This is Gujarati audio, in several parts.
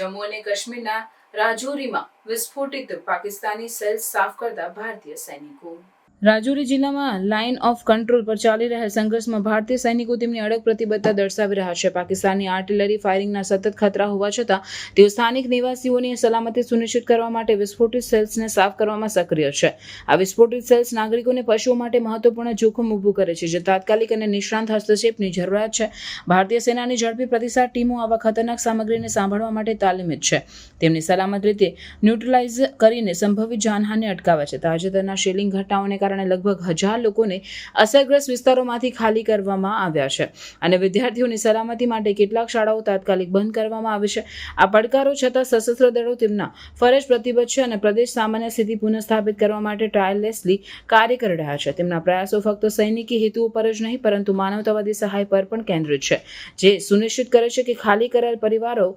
જમ્મુ અને કાશ્મીરના રાજૌરીમાં વિસ્ફોટિત પાકિસ્તાની સેલ્સ સાફ કરતા ભારતીય સૈનિકો। રાજૌરી જિલ્લામાં લાઇન ઓફ કંટ્રોલ પર ચાલી રહેલ સંઘર્ષમાં ભારતીય સૈનિકો તેમની અડગ પ્રતિબદ્ધતા દર્શાવી રહ્યા છે। પાકિસ્તાની આર્ટિલરી ફાયરિંગના સતત ખતરા હોવા છતાં તેઓ સ્થાનિક નિવાસીઓની સલામતી સુનિશ્ચિત કરવા માટે વિસ્ફોટિત સેલ્સને સાફ કરવામાં સક્રિય છે। આ વિસ્ફોટિત સેલ્સ નાગરિકોને પશુઓ માટે મહત્વપૂર્ણ જોખમ ઊભું કરે છે, જે તાત્કાલિક અને નિષ્ણાંત હસ્તક્ષેપની જરૂરિયાત છે। ભારતીય સેનાની ઝડપી પ્રતિસાદ ટીમો આવા ખતરનાક સામગ્રીને સાંભળવા માટે તાલીમિત છે, તેમની સલામત રીતે ન્યુટ્રલાઇઝ કરીને સંભવિત જાનહાનિ અટકાવે છે। તાજેતરના શેલિંગ ઘટનાઓને કારણે લગભગ 1000 લોકોને અસરગ્રસ્ત વિસ્તારોમાંથી ખાલી કરવામાં આવ્યા છે અને વિદ્યાર્થીઓની સલામતી માટે કેટલાક શાળાઓ તાત્કાલિક બંધ કરવામાં આવી છે। આ પડકારો છતાં સશસ્ત્ર દળો તેમના ફરજ પ્રતિબદ્ધ છે અને પ્રદેશ સામાન્ય સ્થિતિ પુનઃસ્થાપિત કરવા માટે ટાયરલેસલી કાર્ય કરી રહ્યા છે। તેમના પ્રયાસો ફક્ત સૈનિકી હેતુઓ પર જ નહીં, પરંતુ માનવતાવાદી સહાય પર પણ કેન્દ્રિત છે, જે સુનિશ્ચિત કરે છે કે ખાલી કરાયેલ પરિવારો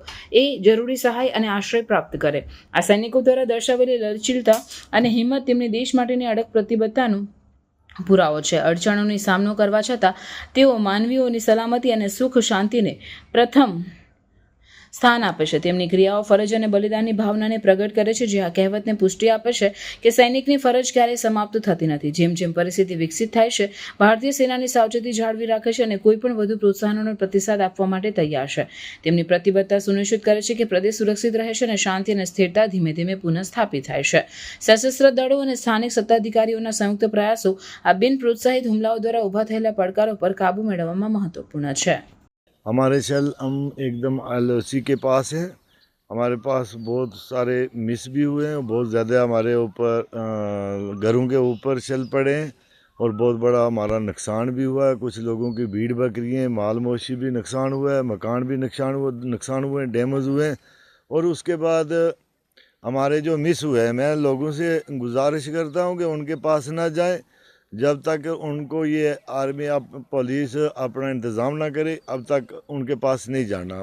એ જરૂરી સહાય અને આશ્રય પ્રાપ્ત કરે। આ સૈનિકો દ્વારા દર્શાવેલી લચીલતા અને હિંમત તેમની દેશ માટેની અડગ પ્રતિબદ્ધતાનો પુરાવો છે। અડચણોનો સામનો કરવા છતાં તેઓ માનવીઓની સલામતી અને સુખ શાંતિને પ્રથમ સ્થાન આપે છે। તેમની ક્રિયાઓ ફરજ અને બલિદાનની ભાવનાને પ્રગટ કરે છે, જે આ કહેવતને પુષ્ટિ આપે છે કે સૈનિકની ફરજ ક્યારેય સમાપ્ત થતી નથી। જેમ જેમ પરિસ્થિતિ વિકસિત થાય છે, ભારતીય સેનાની સાવચેતી જાળવી રાખે છે અને કોઈ પણ વધુ પ્રોત્સાહનોનો પ્રતિસાદ આપવા માટે તૈયાર છે। તેમની પ્રતિબદ્ધતા સુનિશ્ચિત કરે છે કે પ્રદેશ સુરક્ષિત રહે છે અને શાંતિ અને સ્થિરતા ધીમે ધીમે પુનઃસ્થાપિત થાય છે। સશસ્ત્ર દળો અને સ્થાનિક સત્તાધિકારીઓના સંયુક્ત પ્રયાસો આ બિન પ્રોત્સાહિત હુમલાઓ દ્વારા ઊભા થયેલા પડકારો પર કાબુ મેળવવામાં મહત્વપૂર્ણ છે। हमारे सेल हम एकदम LOC के पास है। हमारे पास बहुत सारे मिस भी हुए हैं, बहुत ज़्यादा हमारे ऊपर घरों के ऊपर चल पड़े हैं और बहुत बड़ा हमारा नुकसान भी हुआ है। कुछ लोगों की भीड़ बकरी हैं, माल मवेशी भी नुकसान हुआ है, मकान भी नुकसान हुए हैं, डैमेज हुए हैं। और उसके बाद हमारे जो मिस हुए हैं, मैं लोगों से गुजारिश करता हूँ कि उनके पास ना जाएं जब तक उनको ये आर्मी पुलिस अपना इंतज़ाम ना करे, अब तक उनके पास नहीं जाना।